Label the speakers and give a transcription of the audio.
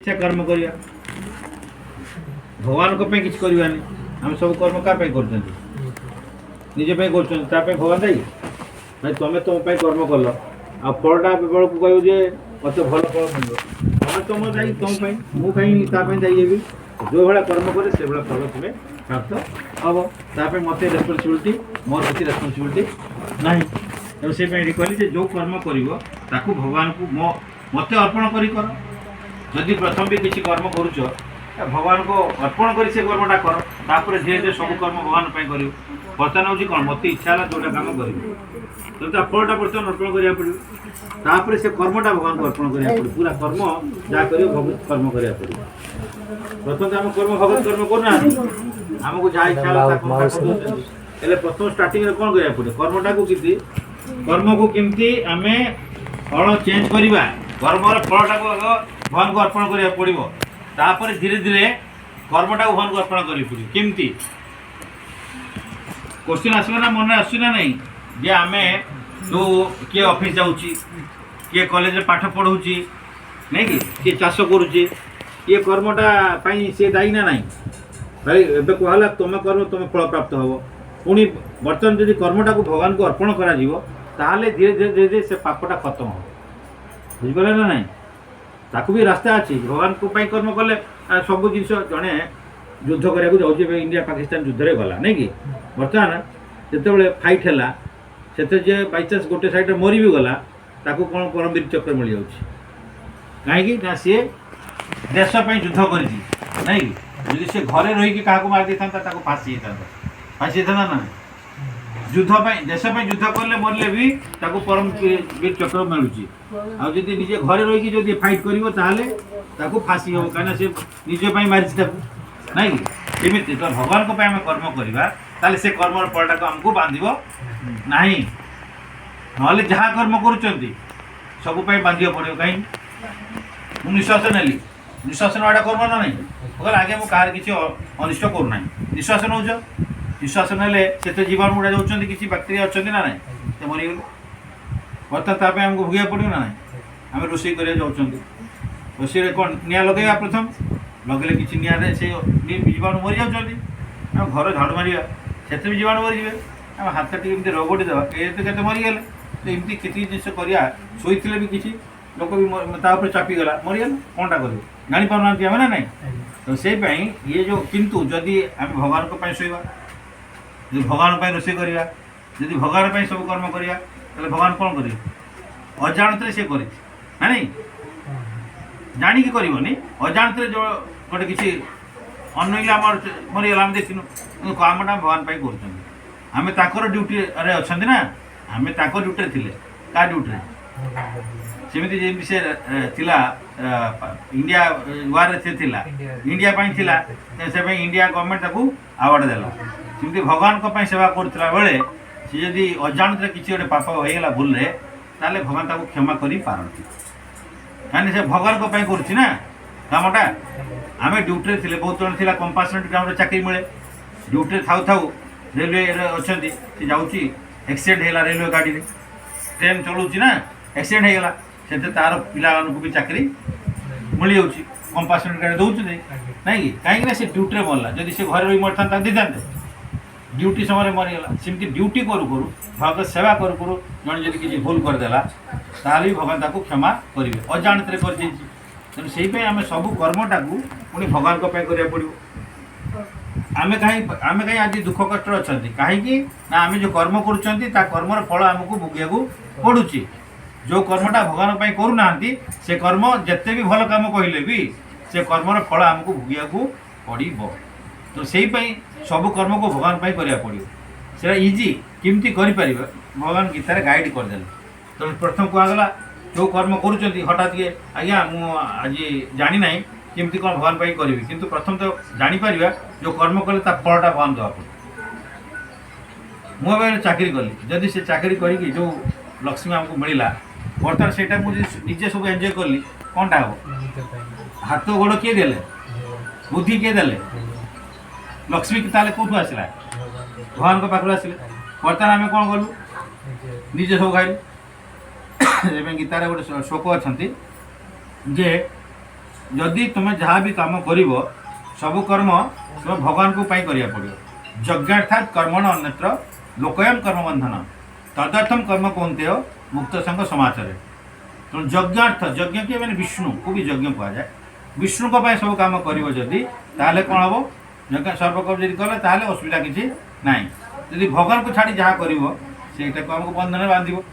Speaker 1: से कर्म करिया भगवान को पे किछ करवानी हम सब कर्म का पे करछन निजे पे करछन ता पे भगवान दाई भाई तुम तुम पे कर्म कल आ फलटा बेल को कहू जे मत भल फल मिलो तुम तुम दाई तुम पे मु कहीं ता पे दाई भी जो भाया कर्म करे से भाया फल तुम्हें प्राप्त हम ताप मत रेस्पन्सिबिलिटी मोर किसी रेस्पन्सिबिलिटी ना तेणु से कहली जो कर्म कर भगवान को मत अर्पण कर जदि प्रथम भी किसी कर्म करुच भगवान को अर्पण कर से कर्मटा कर तापर धीरे धीरे सब कर्म भगवान कर बर्तमान हूँ कौन मत इच्छा है जोटा कम कर तो फलटा बर्तमान अर्पण करा पड़ो तापर से कर्मटा भगवान को अर्पण करा पड़ो पूरा कर्म जहाँ कर भगवत कर्म करा पड़ो प्रथम तो आम कर्म भगवत कर्म करना आमको जहाँ इच्छा है प्रथम स्टार्टिंग कौन करा पड़े कर्मटा को किसी कर्म को केमती आम फल चेंज करवा कर्मर फलटा को भगवान को अर्पण करा पड़ो तापर धीरे धीरे कर्मटा को भगवान को अर्पण कर पड़ो केमती क्वेश्चन आसवे ना मन आसना नहीं जे आम जो किए ऑफिस जाऊँगी किए कॉलेज पाठ पढ़ुची नहीं कि किए चाष करुचे ये कर्मटा सी दायी ना नहीं भाई एवं कहला तुम कर्म तुम फल प्राप्त हम पुणी बर्तमान जब कर्मटा को भगवान को अर्पण करा धीरे धीरे धीरे धीरे से पापटा खत्म हो बुझे ना नहीं ताकू भी रास्ता अच्छी भगवान को कर्म कले सब जिन जड़े युद्ध कराया जाऊँगे इंडिया पाकिस्तान युद्ध में गला नहीं कि बर्तमान जिते फाइट है से बाईचान्स गोटे साइड मरी भी गला ताकू कौन परमवीर चक्र मिल जाऊँगी कहीं ना सी देशपाई युद्ध कर नहीं जदि सी घरे रही क्या मार दे था फाँसी होता फाँसी होता ना युद्ध देशपाई युद्ध कले मरले भी ताकू परमवीर चक्र मिलूँ आदि निजे घरे रही जो फाइट कर फाँसी हो कहीं से निजे मारी नहीं एमती तो भगवान को आम कर्म करवा ताले से कर्म फलटा को आमको बांध नहीं ना जहाँ कर्म कर सब बांध पड़ो कहीं निश्वास नेली निश्वास नाटा कर्म ना नहीं अगर आगे मुझे कह किसी अनिष्ट करना निश्वास नौ निश्वास ने से जीवन गुड़ा जाऊँच किसी बैक्टेरिया अच्छा ना ना से मरीगले बर्तमान ताप आमको भोगे पड़ो ना आम रोषे कर रोषे कौन निआ लगे प्रथम लगे किसी निआरे से जीवाणु मरी जाऊँगी आम घर झाड़ू मारे से भी जीवाणु मरीजे आम हाथ टी रगड़ी देवा ये तो कैसे मरीगले तो एमती किसी जिन करा शोले भी किसी लोक भी तापर चापीगला मरीगला कौनटा कर जानी पाना आम ना नहीं तो से ये जो किंतु जदि आम भगवान को शोवा जो भगवान रोषे करवा जदि भगवान सब कर्म करवा तो भगवान कौन कर अजाणत से कर नहीं जाणिकी करनी अजाणत जो गोटे किसी अनइला आम मरीगला आम देखिनु कामटा भगवान करें ताकर ड्यूटी अरे अच्छा ना आम ड्यूटी थे क्या ड्यूटी सेमती जमी से थिला इंडिया वार से थिला इंडिया थिला से इंडिया गवर्नमेंट ताकू अवार्ड देला सेमती भगवान को सेवा करथिला बेले सी जदि अजाणत किसी गोटे पाप होगा भूल ताले भगवान ताकू क्षमा कर पारती कहीं से भगवान को करुच्ची ना कामटा आम ड्यूटी थे बहुत जन थी कंपासमेंट ग्राउंड चाकरी मिले ड्यूटी थाऊ थाऊ रेलवे अच्छा सी जाऊँगी एक्सीडेंट है रेलवे गाड़ी में ट्रेन चलाऊँगी ना एक्सीडेंट होगा से तार पिला भी चाकरी मिल जाऊँगी कंपासमेंट गाड़ी दौर नहीं कहीं से ड्यूटी मरला जब से घर रही मर था दे था ड्यूटी समय मरीगला सेमती ड्यूटी करू करू भगवत सेवा करू करू जन जब किसी भूल करदेला ताली भगवान ताकू क्षमा करेंगे अजाणत कर तेणु से आम सब कर्मटा को पुणी भगवान को करा पड़ो आम कहीं आज दुख कष्ट अच्छा कहीं ना आम जो कर्म कर्मर फल आमको भोगिया पड़ुची जो कर्मटा भगवान करूना से कर्म जिते भी भल कम कहले भी से कर्मर फल आमको भोगिया पड़ो तो से सब कर्म को भगवान करा पड़ो से इजी केमती कर भगवान गीतार गाइड करदे तो प्रथम कहगला जो कर्म कर हठात ये आज्ञा मुझे जानी ना केमती कौन भगवान करी किंतु प्रथम तो जापर जो कर्म कले फलटा भगवान देवा पड़े मुझे चाकरी कली जदि से चाकरी करी जो लक्ष्मी आमको मिलला बर्तमान से निजे सब एंजॉय कली कौनटा हम हाथ गोड़ किए देले बुद्धि किए देले लक्ष्मी ताले कौटू आसला भगवान को पाखु आसिले बर्तमान आम कौन कलु निजे सब खाइलु गीतार गोटे श्लोक अच्छा जे जदि तुम जहाँ भी काम कर सब कर्म तुम भगवान को पाई करिया पड़ो। यज्ञार्थात कर्मण अन्यत्र लोकयम कर्म बंधन तदर्थम कर्म कौनते मुक्त संघ समाचार। तो यज्ञार्थ यज्ञ किए मैंने विष्णु को भी यज्ञ कह जाए। विष्णु को सब काम करिवो जदि ताले कौन हम यज्ञ सर्वकर्म जदि कले ताले असुविधा किसी ना। जदि भगवान को छाड़ी जहाँ कर सेटा को आमको बंधन बांधिब।